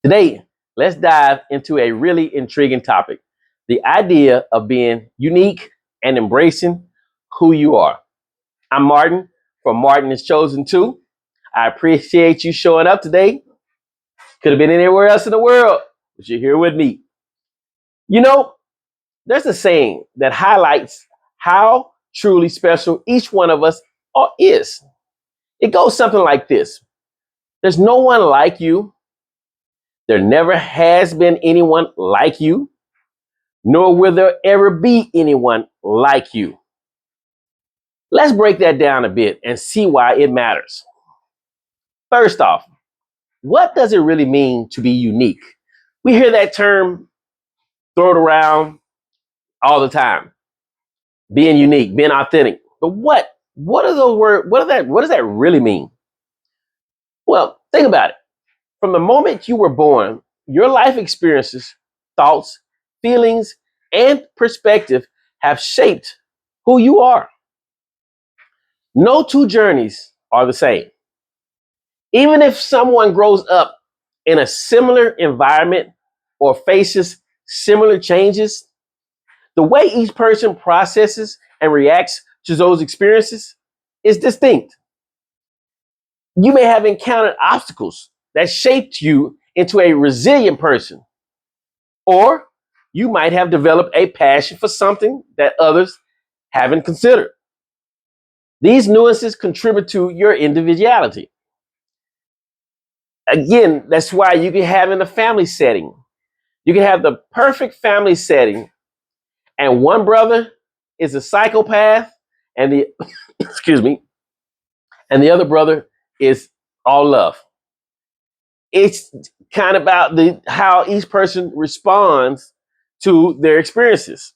Today, let's dive into a really intriguing topic, the idea of being unique and embracing who you are. I'm Martin from Martin is Chosen Too. I appreciate you showing up today. Could have been anywhere else in the world, but you're here with me. You know, there's a saying that highlights how truly special each one of us is. It goes something like this: there's no one like you. There never has been anyone like you, nor will there ever be anyone like you. Let's break that down a bit and see why it matters. First off, what does it really mean to be unique? We hear that term thrown around all the time. Being unique, being authentic. But what are those words? What does that really mean? Well, think about it. From the moment you were born, your life experiences, thoughts, feelings, and perspective have shaped who you are. No two journeys are the same. Even if someone grows up in a similar environment or faces similar changes, the way each person processes and reacts to those experiences is distinct. You may have encountered obstacles that shaped you into a resilient person, or you might have developed a passion for something that others haven't considered. These nuances contribute to your individuality. Again, that's why you can have in a family setting. You can have the perfect family setting, and one brother is a psychopath, and the excuse me, and the other brother is all love. It's kind of about the how each person responds to their experiences.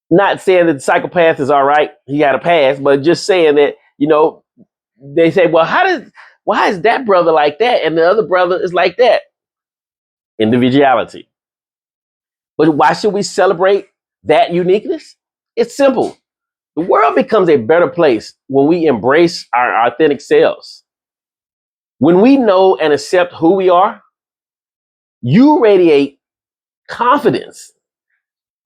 Not saying that the psychopath is all right, he got a pass, but just saying that, they say, well, why is that brother like that and the other brother is like that? Individuality. But why should we celebrate that uniqueness? It's simple. The world becomes a better place when we embrace our authentic selves. When we know and accept who we are, you radiate confidence.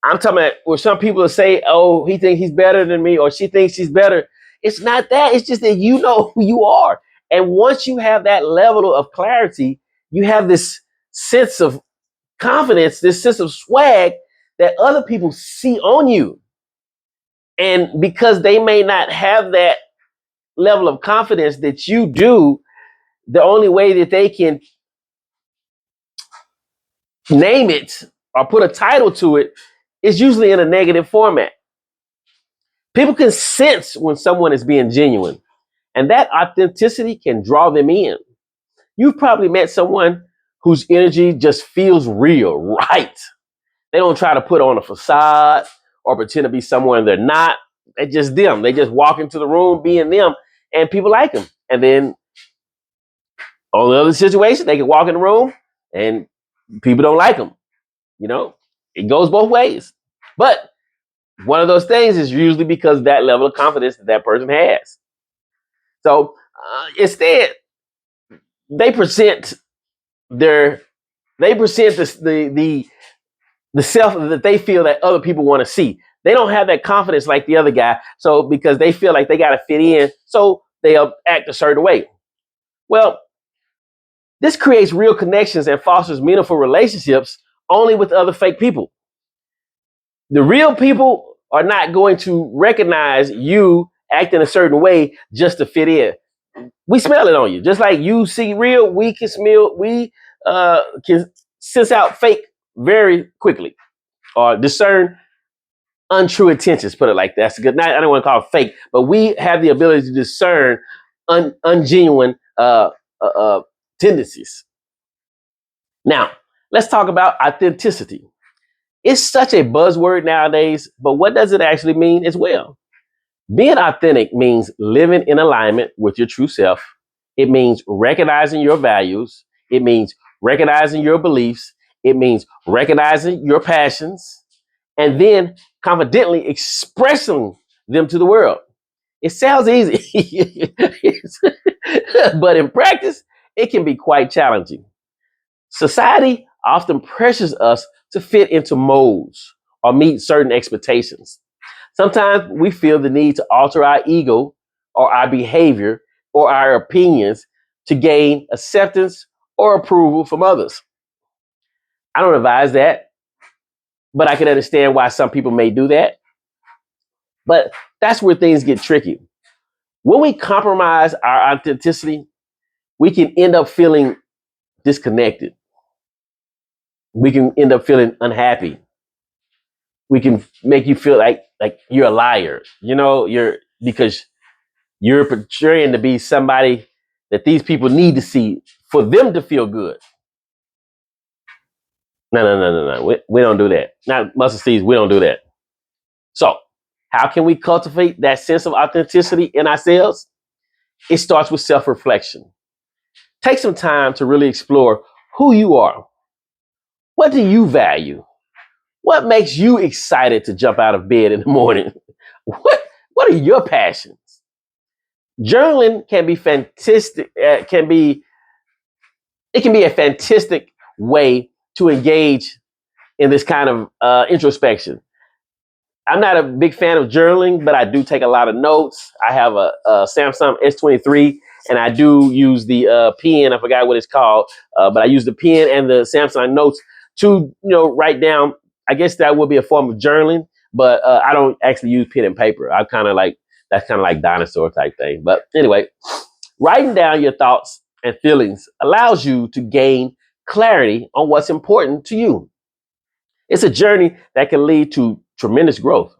I'm talking about where some people say, oh, he thinks he's better than me or she thinks she's better. It's not that. It's just that you know who you are. And once you have that level of clarity, you have this sense of confidence, this sense of swag that other people see on you. And because they may not have that level of confidence that you do, the only way that they can name it or put a title to it is usually in a negative format. People can sense when someone is being genuine, and that authenticity can draw them in. You've probably met someone whose energy just feels real, right? They don't try to put on a facade or pretend to be someone they're not. They're just them. They just walk into the room being them, and people like them. And then on the other situation, they can walk in the room and people don't like them. You know, it goes both ways. But one of those things is usually because that level of confidence that that person has. So instead, they present their they present the self that they feel that other people want to see. They don't have that confidence like the other guy. So because they feel like they got to fit in, so they'll act a certain way. Well, this creates real connections and fosters meaningful relationships only with other fake people. The real people are not going to recognize you acting a certain way just to fit in. We smell it on you. Just like you see real, we can smell, we can sense out fake very quickly or discern untrue intentions, put it like that. That's good. Not, I don't want to call it fake, but we have the ability to discern ungenuine tendencies. Now, let's talk about authenticity. It's such a buzzword nowadays, but what does it actually mean as well? Being authentic means living in alignment with your true self. It means recognizing your values. It means recognizing your beliefs. It means recognizing your passions and then confidently expressing them to the world. It sounds easy, but in practice, it can be quite challenging. Society often pressures us to fit into molds or meet certain expectations. Sometimes we feel the need to alter our ego or our behavior or our opinions to gain acceptance or approval from others. I don't advise that, but I can understand why some people may do that. But that's where things get tricky. When we compromise our authenticity, we can end up feeling disconnected. We can end up feeling unhappy. We can make you feel like you're a liar. You're because you're portraying to be somebody that these people need to see for them to feel good. No. We don't do that. Not mustard seeds. We don't do that. So, how can we cultivate that sense of authenticity in ourselves? It starts with self-reflection. Take some time to really explore who you are. What do you value? What makes you excited to jump out of bed in the morning? What are your passions? Journaling can be fantastic. It can be a fantastic way to engage in this kind of introspection. I'm not a big fan of journaling, but I do take a lot of notes. I have a Samsung S23, and I do use the pen. I forgot what it's called, but I use the pen and the Samsung Notes to write down. I guess that would be a form of journaling, but I don't actually use pen and paper. I kind of like that's kind of like dinosaur type thing. But anyway, writing down your thoughts and feelings allows you to gain clarity on what's important to you. It's a journey that can lead to tremendous growth.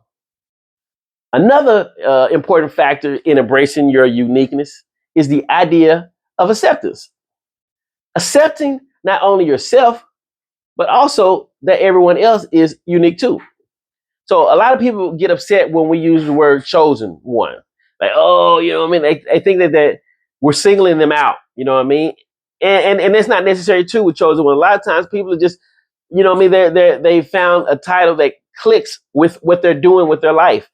Another important factor in embracing your uniqueness is the idea of acceptance. Accepting not only yourself, but also that everyone else is unique too. So a lot of people get upset when we use the word chosen one. Like, oh, what I mean? They think that we're singling them out, you know what I mean? And that's not necessary too with chosen one. A lot of times people are just, what I mean, they found a title that clicks with what they're doing with their life.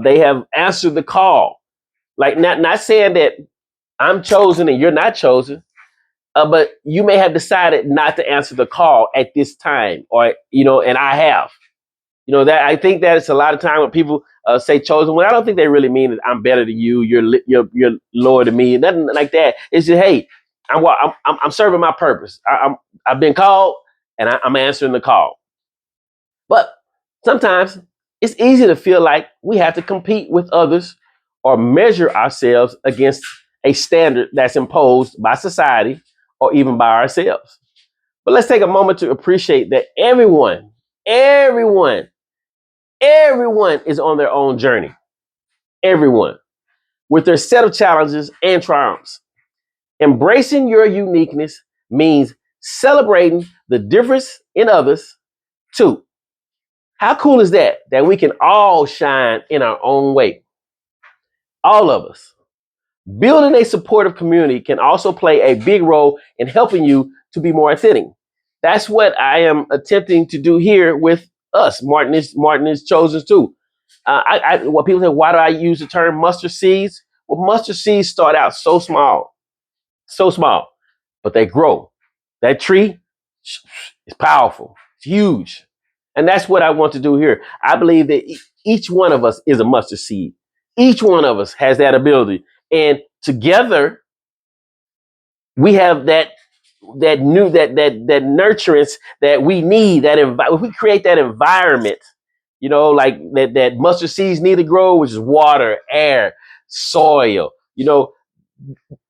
They have answered the call. Like not saying that I'm chosen and you're not chosen, but you may have decided not to answer the call at this time, or and I have. That I think that it's a lot of time when people say chosen. Well, I don't think they really mean that I'm better than you. You're lower than me. Nothing like that. It's just, hey, I'm serving my purpose. I've been called, and I'm answering the call. But sometimes it's easy to feel like we have to compete with others or measure ourselves against a standard that's imposed by society or even by ourselves. But let's take a moment to appreciate that everyone is on their own journey. Everyone with their set of challenges and triumphs. Embracing your uniqueness means celebrating the difference in others too. How cool is that? That we can all shine in our own way. All of us. Building a supportive community can also play a big role in helping you to be more authentic. That's what I am attempting to do here with us. Martin is chosen too. What people say, why do I use the term mustard seeds? Well, mustard seeds start out so small, but they grow. That tree is powerful. It's huge. And that's what I want to do here. I believe that each one of us is a mustard seed. Each one of us has that ability. And together, we have that nurturance that we need. If we create that environment, like that mustard seeds need to grow, which is water, air, soil,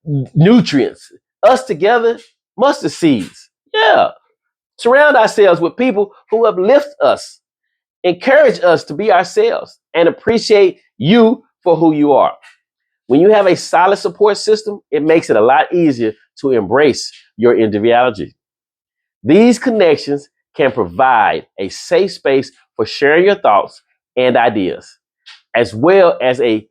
nutrients. Us together, mustard seeds. Yeah. Surround ourselves with people who uplift us, encourage us to be ourselves, and appreciate you for who you are. When you have a solid support system, it makes it a lot easier to embrace your individuality. These connections can provide a safe space for sharing your thoughts and ideas, as well as a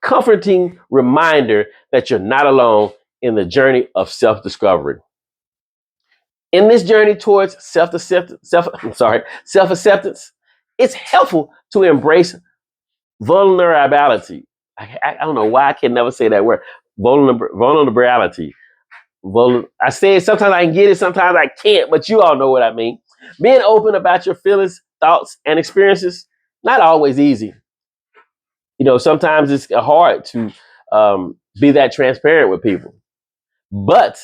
comforting reminder that you're not alone in the journey of self-discovery. In this journey towards self-acceptance, it's helpful to embrace vulnerability. I don't know why I can never say that word. Vulnerability. Well, I said sometimes I can get it, sometimes I can't, but you all know what I mean. Being open about your feelings, thoughts, and experiences, not always easy. Sometimes it's hard to be that transparent with people. But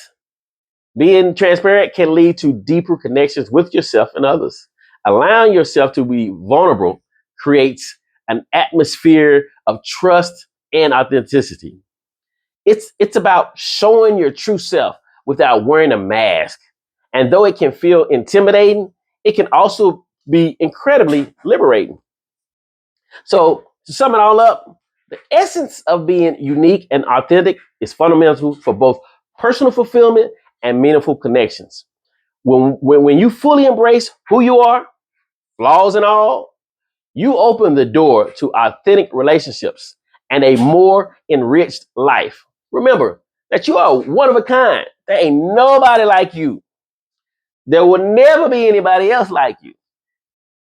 being transparent can lead to deeper connections with yourself and others. Allowing yourself to be vulnerable creates an atmosphere of trust and authenticity. It's about showing your true self without wearing a mask. And though it can feel intimidating, it can also be incredibly liberating. So, to sum it all up, the essence of being unique and authentic is fundamental for both personal fulfillment and meaningful connections. When you fully embrace who you are, flaws and all, you open the door to authentic relationships and a more enriched life. Remember that you are one of a kind. There ain't nobody like you. There will never be anybody else like you.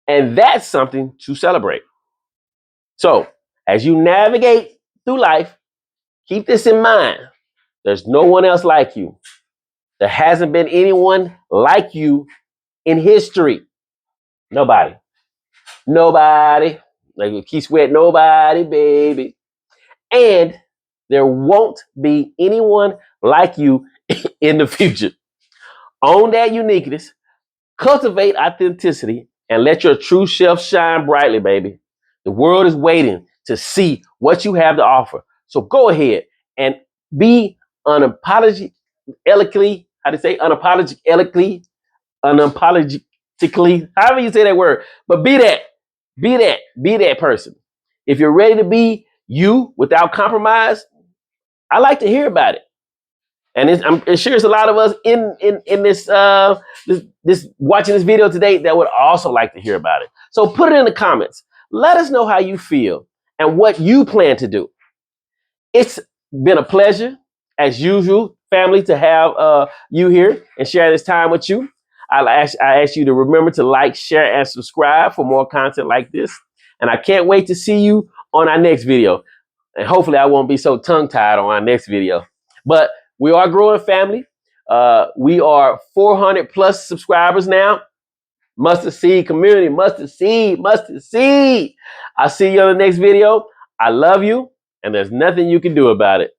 And that's something to celebrate. So, as you navigate through life, keep this in mind. There's no one else like you. There hasn't been anyone like you in history. Nobody. Nobody. Like Keith Sweat, nobody, baby. And there won't be anyone like you in the future. Own that uniqueness, cultivate authenticity, and let your true self shine brightly, baby. The world is waiting to see what you have to offer. So go ahead and be unapologetically, how to say unapologetically, however you say that word, but be that person. If you're ready to be you without compromise, I like to hear about it. And I'm sure there's a lot of us in this watching this video today that would also like to hear about it. So put it in the comments. Let us know how you feel and what you plan to do. It's been a pleasure, as usual, family, to have you here and share this time with you. I ask you to remember to like, share, and subscribe for more content like this. And I can't wait to see you on our next video. And hopefully I won't be so tongue-tied on our next video. But we are growing, family. We are 400 plus subscribers now. Mustard seed community, mustard seed, mustard seed. I'll see you on the next video. I love you, and there's nothing you can do about it.